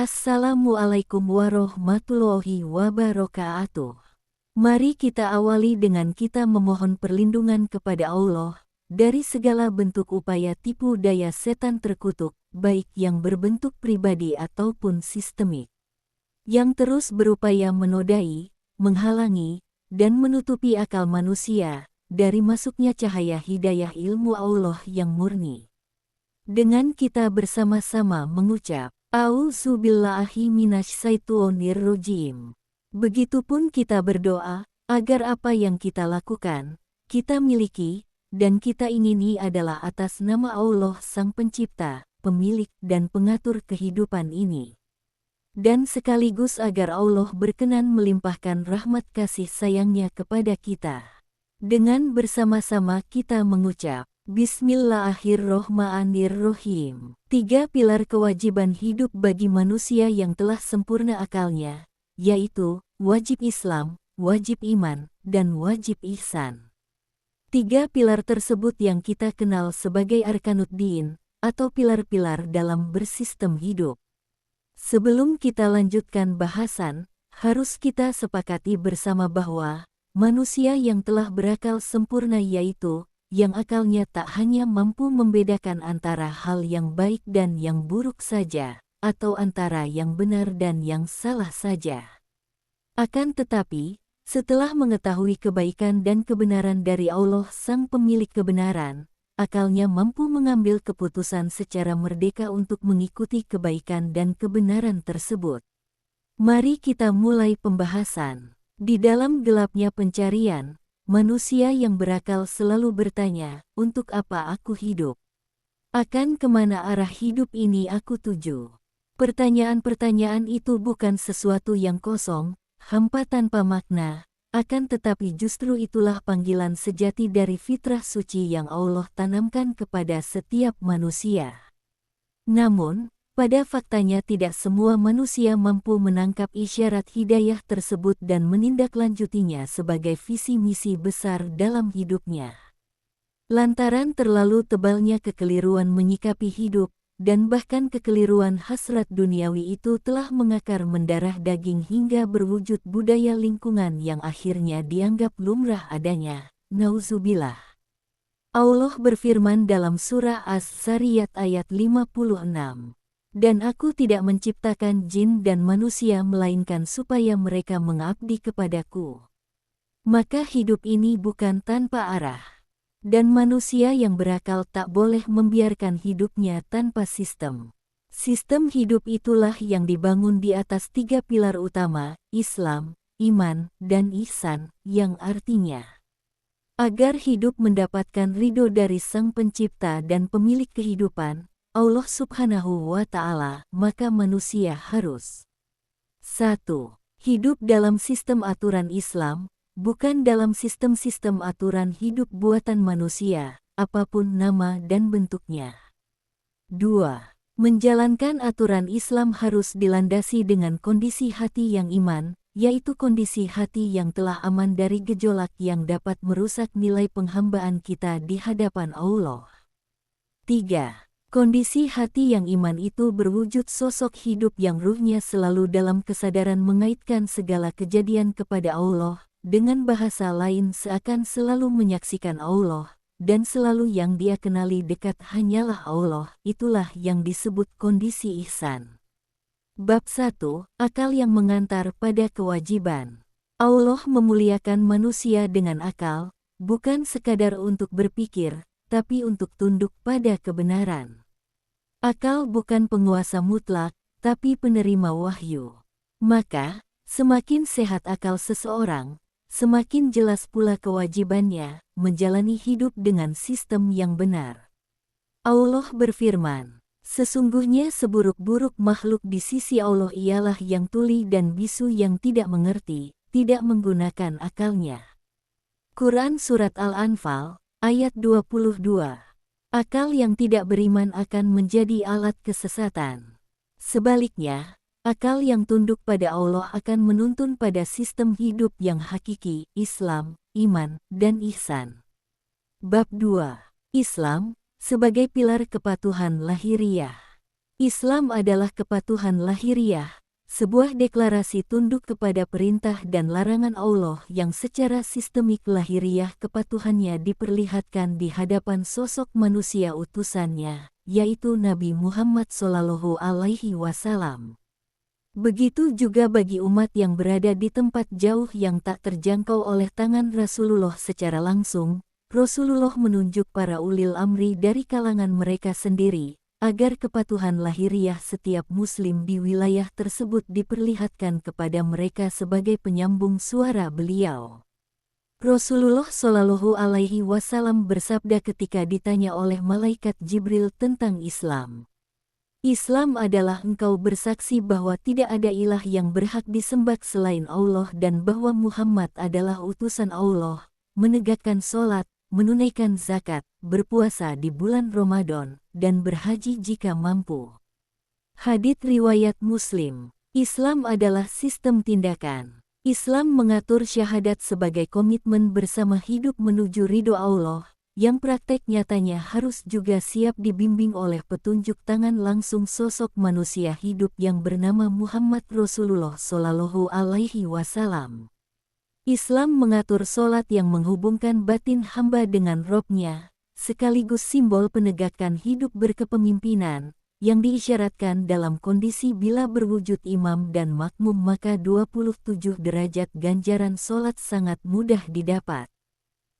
Assalamualaikum warahmatullahi wabarakatuh. Mari kita awali dengan kita memohon perlindungan kepada Allah dari segala bentuk upaya tipu daya setan terkutuk, baik yang berbentuk pribadi ataupun sistemik, yang terus berupaya menodai, menghalangi, dan menutupi akal manusia dari masuknya cahaya hidayah ilmu Allah yang murni. Dengan kita bersama-sama mengucap, A'udzubillahi minasyaitonirrajim. Begitupun kita berdoa, agar apa yang kita lakukan, kita miliki, dan kita ingini adalah atas nama Allah Sang Pencipta, Pemilik dan Pengatur kehidupan ini. Dan sekaligus agar Allah berkenan melimpahkan rahmat kasih sayangnya kepada kita. Dengan bersama-sama kita mengucap, Bismillahirrohmanirrohim. 3 pilar kewajiban hidup bagi manusia yang telah sempurna akalnya, yaitu wajib Islam, wajib iman, dan wajib ihsan. 3 pilar tersebut yang kita kenal sebagai Arkanuddin, atau pilar-pilar dalam bersistem hidup. Sebelum kita lanjutkan bahasan, harus kita sepakati bersama bahwa manusia yang telah berakal sempurna yaitu yang akalnya tak hanya mampu membedakan antara hal yang baik dan yang buruk saja, atau antara yang benar dan yang salah saja. Akan tetapi, setelah mengetahui kebaikan dan kebenaran dari Allah Sang Pemilik kebenaran, akalnya mampu mengambil keputusan secara merdeka untuk mengikuti kebaikan dan kebenaran tersebut. Mari kita mulai pembahasan. Di dalam gelapnya pencarian, manusia yang berakal selalu bertanya, untuk apa aku hidup? Akan kemana arah hidup ini aku tuju? Pertanyaan-pertanyaan itu bukan sesuatu yang kosong, hampa tanpa makna, akan tetapi justru itulah panggilan sejati dari fitrah suci yang Allah tanamkan kepada setiap manusia. Namun, pada faktanya tidak semua manusia mampu menangkap isyarat hidayah tersebut dan menindaklanjutinya sebagai visi misi besar dalam hidupnya. Lantaran terlalu tebalnya kekeliruan menyikapi hidup, dan bahkan kekeliruan hasrat duniawi itu telah mengakar mendarah daging hingga berwujud budaya lingkungan yang akhirnya dianggap lumrah adanya. Nauzubillah. Allah berfirman dalam surah As-Sariyat ayat 56. Dan aku tidak menciptakan jin dan manusia melainkan supaya mereka mengabdi kepadaku. Maka hidup ini bukan tanpa arah. Dan manusia yang berakal tak boleh membiarkan hidupnya tanpa sistem. Sistem hidup itulah yang dibangun di atas 3 pilar utama, Islam, iman, dan ihsan, yang artinya agar hidup mendapatkan ridho dari Sang Pencipta dan Pemilik kehidupan, Allah Subhanahu wa Ta'ala, maka manusia harus 1. Hidup dalam sistem aturan Islam, bukan dalam sistem-sistem aturan hidup buatan manusia, apapun nama dan bentuknya. 2. Menjalankan aturan Islam harus dilandasi dengan kondisi hati yang iman, yaitu kondisi hati yang telah aman dari gejolak yang dapat merusak nilai penghambaan kita di hadapan Allah. 3. Kondisi hati yang iman itu berwujud sosok hidup yang ruhnya selalu dalam kesadaran mengaitkan segala kejadian kepada Allah, dengan bahasa lain seakan selalu menyaksikan Allah, dan selalu yang dia kenali dekat hanyalah Allah, itulah yang disebut kondisi ihsan. Bab 1, akal yang mengantar pada kewajiban. Allah memuliakan manusia dengan akal, bukan sekadar untuk berpikir, tapi untuk tunduk pada kebenaran. Akal bukan penguasa mutlak, tapi penerima wahyu. Maka, semakin sehat akal seseorang, semakin jelas pula kewajibannya menjalani hidup dengan sistem yang benar. Allah berfirman, sesungguhnya seburuk-buruk makhluk di sisi Allah ialah yang tuli dan bisu yang tidak mengerti, tidak menggunakan akalnya. Quran Surat Al-Anfal, ayat 22. Akal yang tidak beriman akan menjadi alat kesesatan. Sebaliknya, akal yang tunduk pada Allah akan menuntun pada sistem hidup yang hakiki, Islam, iman, dan ihsan. Bab 2. Islam, sebagai pilar kepatuhan lahiriah. Islam adalah kepatuhan lahiriah, sebuah deklarasi tunduk kepada perintah dan larangan Allah yang secara sistemik lahiriah kepatuhannya diperlihatkan di hadapan sosok manusia utusannya, yaitu Nabi Muhammad SAW. Begitu juga bagi umat yang berada di tempat jauh yang tak terjangkau oleh tangan Rasulullah secara langsung. Rasulullah menunjuk para ulil amri dari kalangan mereka sendiri, agar kepatuhan lahiriah setiap muslim di wilayah tersebut diperlihatkan kepada mereka sebagai penyambung suara beliau. Rasulullah Shallallahu Alaihi Wasallam bersabda ketika ditanya oleh malaikat Jibril tentang Islam. Islam adalah engkau bersaksi bahwa tidak ada ilah yang berhak disembah selain Allah dan bahwa Muhammad adalah utusan Allah, menegakkan sholat, menunaikan zakat, berpuasa di bulan Ramadan, dan berhaji jika mampu. Hadits riwayat Muslim. Islam adalah sistem tindakan. Islam mengatur syahadat sebagai komitmen bersama hidup menuju ridho Allah, yang praktek nyatanya harus juga siap dibimbing oleh petunjuk tangan langsung sosok manusia hidup yang bernama Muhammad Rasulullah Shallallahu Alaihi Wasallam. Islam mengatur sholat yang menghubungkan batin hamba dengan Robnya, sekaligus simbol penegakan hidup berkepemimpinan, yang diisyaratkan dalam kondisi bila berwujud imam dan makmum maka 27 derajat ganjaran sholat sangat mudah didapat.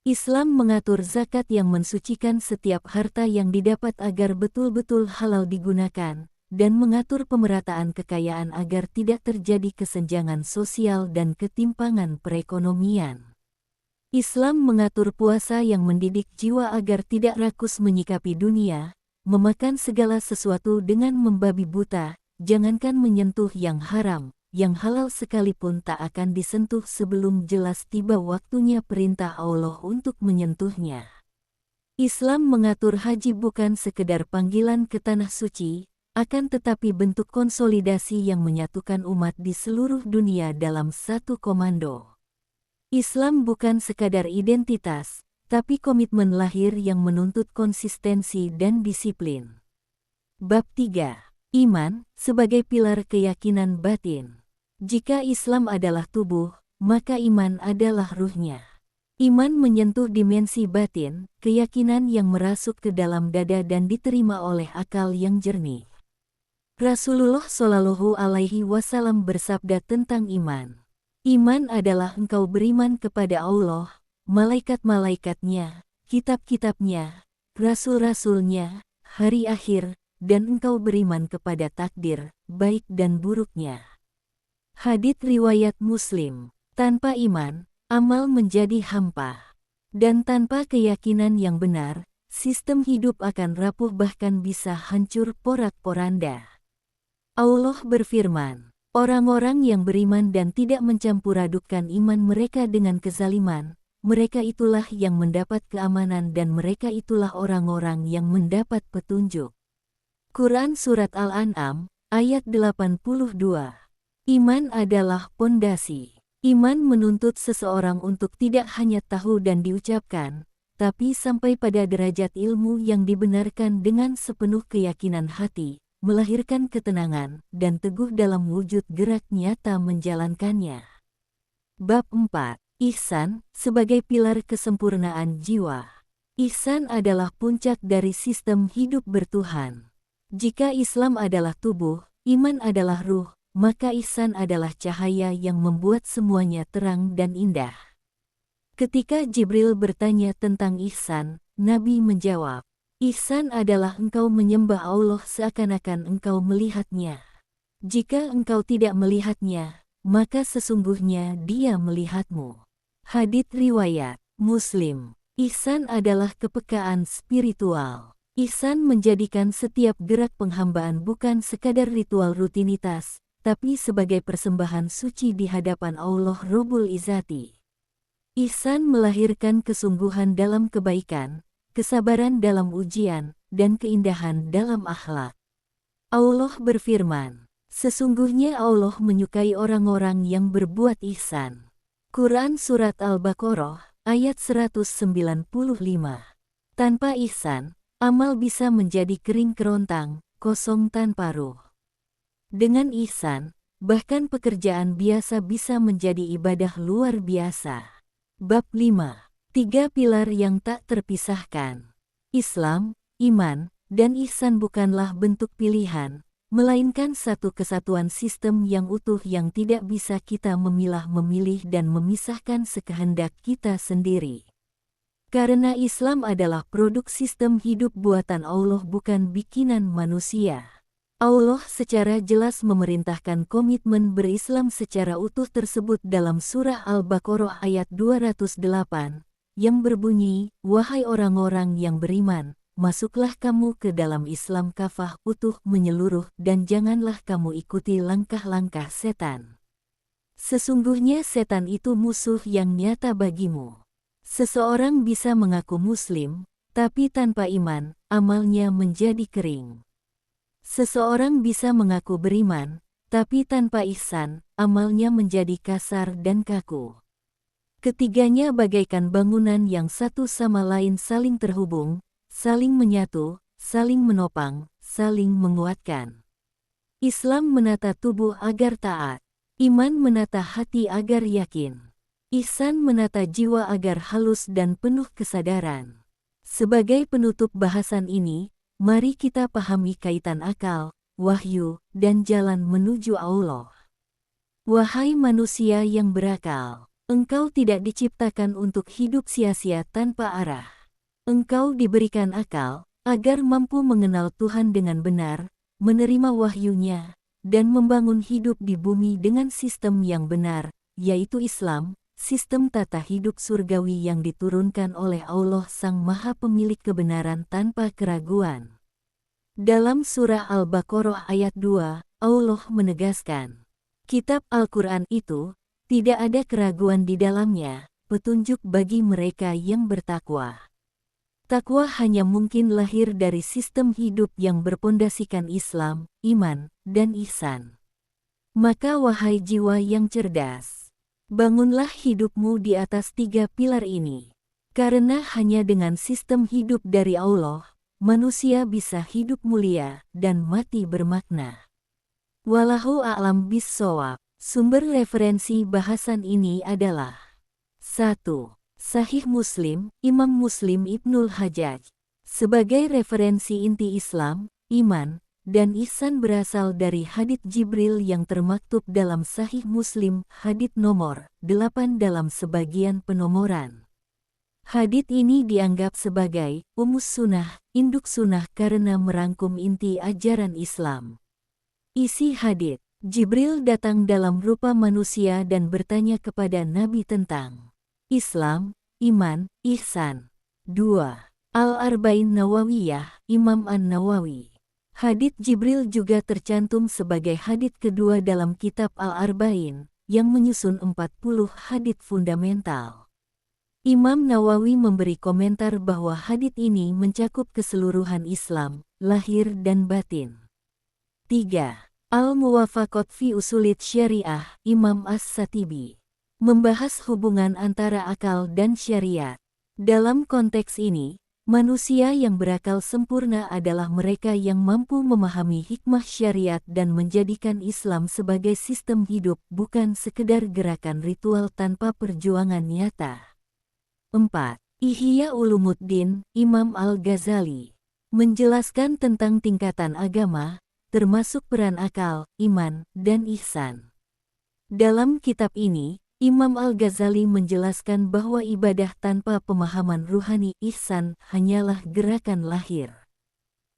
Islam mengatur zakat yang mensucikan setiap harta yang didapat agar betul-betul halal digunakan, dan mengatur pemerataan kekayaan agar tidak terjadi kesenjangan sosial dan ketimpangan perekonomian. Islam mengatur puasa yang mendidik jiwa agar tidak rakus menyikapi dunia, memakan segala sesuatu dengan membabi buta, jangankan menyentuh yang haram. Yang halal sekalipun tak akan disentuh sebelum jelas tiba waktunya perintah Allah untuk menyentuhnya. Islam mengatur haji bukan sekedar panggilan ke tanah suci, akan tetapi bentuk konsolidasi yang menyatukan umat di seluruh dunia dalam satu komando. Islam bukan sekadar identitas, tapi komitmen lahir yang menuntut konsistensi dan disiplin. Bab 3. Iman sebagai pilar keyakinan batin. Jika Islam adalah tubuh, maka iman adalah ruhnya. Iman menyentuh dimensi batin, keyakinan yang merasuk ke dalam dada dan diterima oleh akal yang jernih. Rasulullah Shallallahu Alaihi Wasallam bersabda tentang iman. Iman adalah engkau beriman kepada Allah, malaikat-malaikatnya, kitab-kitabnya, rasul-rasulnya, hari akhir, dan engkau beriman kepada takdir, baik dan buruknya. Hadits riwayat Muslim. Tanpa iman, amal menjadi hampa. Dan tanpa keyakinan yang benar, sistem hidup akan rapuh bahkan bisa hancur porak-poranda. Allah berfirman, orang-orang yang beriman dan tidak mencampur-adukkan iman mereka dengan kezaliman, mereka itulah yang mendapat keamanan dan mereka itulah orang-orang yang mendapat petunjuk. Quran Surat Al-An'am, ayat 82. Iman adalah pondasi. Iman menuntut seseorang untuk tidak hanya tahu dan diucapkan, tapi sampai pada derajat ilmu yang dibenarkan dengan sepenuh keyakinan hati, melahirkan ketenangan dan teguh dalam wujud gerak nyata menjalankannya. Bab 4. Ihsan sebagai pilar kesempurnaan jiwa. Ihsan adalah puncak dari sistem hidup bertuhan. Jika Islam adalah tubuh, iman adalah ruh, maka ihsan adalah cahaya yang membuat semuanya terang dan indah. Ketika Jibril bertanya tentang ihsan, Nabi menjawab, ihsan adalah engkau menyembah Allah seakan-akan engkau melihatnya. Jika engkau tidak melihatnya, maka sesungguhnya Dia melihatmu. Hadits riwayat Muslim. Ihsan adalah kepekaan spiritual. Ihsan menjadikan setiap gerak penghambaan bukan sekadar ritual rutinitas, tapi sebagai persembahan suci di hadapan Allah Rabbul Izzati. Ihsan melahirkan kesungguhan dalam kebaikan, kesabaran dalam ujian, dan keindahan dalam akhlak. Allah berfirman, sesungguhnya Allah menyukai orang-orang yang berbuat ihsan. Quran Surat Al-Baqarah, ayat 195. Tanpa ihsan, amal bisa menjadi kering kerontang, kosong tanpa ruh. Dengan ihsan, bahkan pekerjaan biasa bisa menjadi ibadah luar biasa. Bab 5. 3 pilar yang tak terpisahkan. Islam, iman, dan ihsan bukanlah bentuk pilihan, melainkan satu kesatuan sistem yang utuh yang tidak bisa kita memilah-memilih dan memisahkan sekehendak kita sendiri. Karena Islam adalah produk sistem hidup buatan Allah, bukan bikinan manusia. Allah secara jelas memerintahkan komitmen berislam secara utuh tersebut dalam surah Al-Baqarah ayat 208, yang berbunyi, "Wahai orang-orang yang beriman, masuklah kamu ke dalam Islam kafah, utuh, menyeluruh, dan janganlah kamu ikuti langkah-langkah setan. Sesungguhnya setan itu musuh yang nyata bagimu." Seseorang bisa mengaku muslim, tapi tanpa iman, amalnya menjadi kering. Seseorang bisa mengaku beriman, tapi tanpa ihsan, amalnya menjadi kasar dan kaku. Ketiganya bagaikan bangunan yang satu sama lain saling terhubung, saling menyatu, saling menopang, saling menguatkan. Islam menata tubuh agar taat. Iman menata hati agar yakin. Ihsan menata jiwa agar halus dan penuh kesadaran. Sebagai penutup bahasan ini, mari kita pahami kaitan akal, wahyu, dan jalan menuju Allah. Wahai manusia yang berakal, engkau tidak diciptakan untuk hidup sia-sia tanpa arah. Engkau diberikan akal, agar mampu mengenal Tuhan dengan benar, menerima wahyu-Nya, dan membangun hidup di bumi dengan sistem yang benar, yaitu Islam, sistem tata hidup surgawi yang diturunkan oleh Allah Sang Maha Pemilik kebenaran tanpa keraguan. Dalam surah Al-Baqarah ayat 2, Allah menegaskan, kitab Al-Quran itu, tidak ada keraguan di dalamnya, petunjuk bagi mereka yang bertakwa. Takwa hanya mungkin lahir dari sistem hidup yang berpondasikan Islam, iman, dan ihsan. Maka wahai jiwa yang cerdas, bangunlah hidupmu di atas 3 pilar ini. Karena hanya dengan sistem hidup dari Allah, manusia bisa hidup mulia dan mati bermakna. Wallahu a'lam bissawab. Sumber referensi bahasan ini adalah 1. Sahih Muslim, Imam Muslim Ibnul Hajjaj. Sebagai referensi inti Islam, iman, dan ihsan berasal dari hadits Jibril yang termaktub dalam Sahih Muslim, hadits nomor 8 dalam sebagian penomoran. Hadits ini dianggap sebagai umus sunnah, induk sunnah karena merangkum inti ajaran Islam. Isi hadits, Jibril datang dalam rupa manusia dan bertanya kepada Nabi tentang Islam, iman, ihsan. 2. Al-Arba'in Nawawiyah, Imam An-Nawawi. Hadits Jibril juga tercantum sebagai hadits kedua dalam kitab Al-Arba'in, yang menyusun 40 hadits fundamental. Imam Nawawi memberi komentar bahwa hadits ini mencakup keseluruhan Islam, lahir dan batin. 3. Al-Muwafaqat fi Usulid Syariah, Imam As-Satibi. Membahas hubungan antara akal dan syariat. Dalam konteks ini, manusia yang berakal sempurna adalah mereka yang mampu memahami hikmah syariat dan menjadikan Islam sebagai sistem hidup, bukan sekedar gerakan ritual tanpa perjuangan nyata. 4. Ihya Ulumuddin, Imam Al-Ghazali. Menjelaskan tentang tingkatan agama, termasuk peran akal, iman, dan ihsan. Dalam kitab ini, Imam Al-Ghazali menjelaskan bahwa ibadah tanpa pemahaman ruhani ihsan hanyalah gerakan lahir.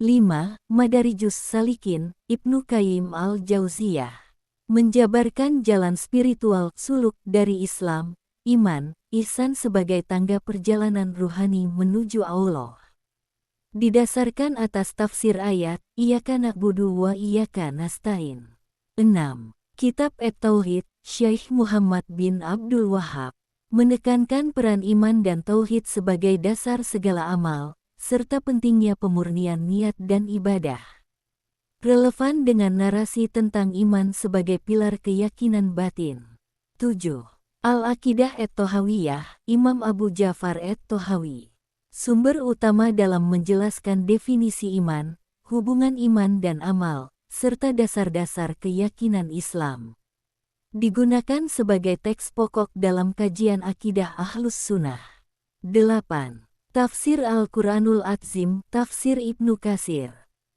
5. Madarijus Salikin, Ibnu Qayyim Al-Jauziyah. Menjabarkan jalan spiritual suluk dari Islam, iman, ihsan sebagai tangga perjalanan ruhani menuju Allah. Didasarkan atas tafsir ayat, Iyyaka na'budu wa iyyaka nasta'in. 6. Kitab At-Tauhid, Syekh Muhammad bin Abdul Wahhab, menekankan peran iman dan tauhid sebagai dasar segala amal, serta pentingnya pemurnian niat dan ibadah. Relevan dengan narasi tentang iman sebagai pilar keyakinan batin. 7. Al-Aqidah At-Thahawiyah, Imam Abu Ja'far At-Thahawi. Sumber utama dalam menjelaskan definisi iman, hubungan iman dan amal, serta dasar-dasar keyakinan Islam. Digunakan sebagai teks pokok dalam kajian akidah Ahlus Sunnah. 8. Tafsir Al-Quranul Azim, Tafsir Ibnu Katsir.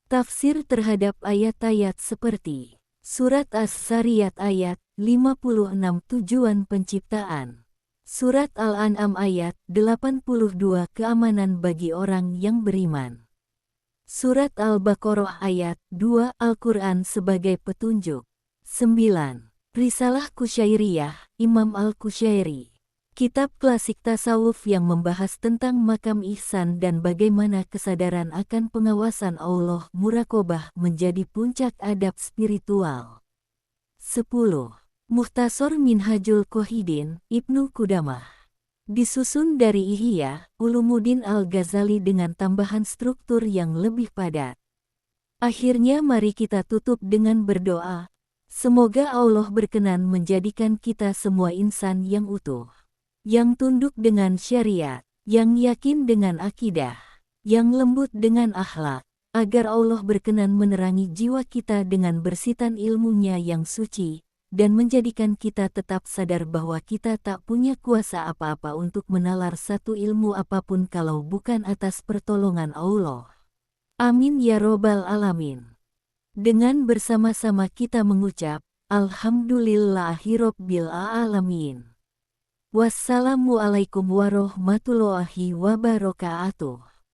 Tafsir terhadap ayat-ayat seperti Surat As-Sariyat ayat 56 tujuan penciptaan. Surat Al-An'am ayat 82 keamanan bagi orang yang beriman. Surat Al-Baqarah ayat 2 Al-Quran sebagai petunjuk. 9. Risalah Qusyairiyah, Imam Al-Qusyairi. Kitab klasik tasawuf yang membahas tentang makam ihsan dan bagaimana kesadaran akan pengawasan Allah muraqabah menjadi puncak adab spiritual. 10. Mukhtasar Minhajul Qohidin, Ibnu Qudamah. Disusun dari Ihya Ulumuddin Al-Ghazali dengan tambahan struktur yang lebih padat. Akhirnya mari kita tutup dengan berdoa. Semoga Allah berkenan menjadikan kita semua insan yang utuh, yang tunduk dengan syariat, yang yakin dengan akidah, yang lembut dengan akhlak, agar Allah berkenan menerangi jiwa kita dengan bersitan ilmunya yang suci, dan menjadikan kita tetap sadar bahwa kita tak punya kuasa apa-apa untuk menalar satu ilmu apapun kalau bukan atas pertolongan Allah. Amin ya robbal alamin. Dengan bersama-sama kita mengucap, Alhamdulillahirobbil alamin. Wassalamualaikum warahmatullahi wabarakatuh.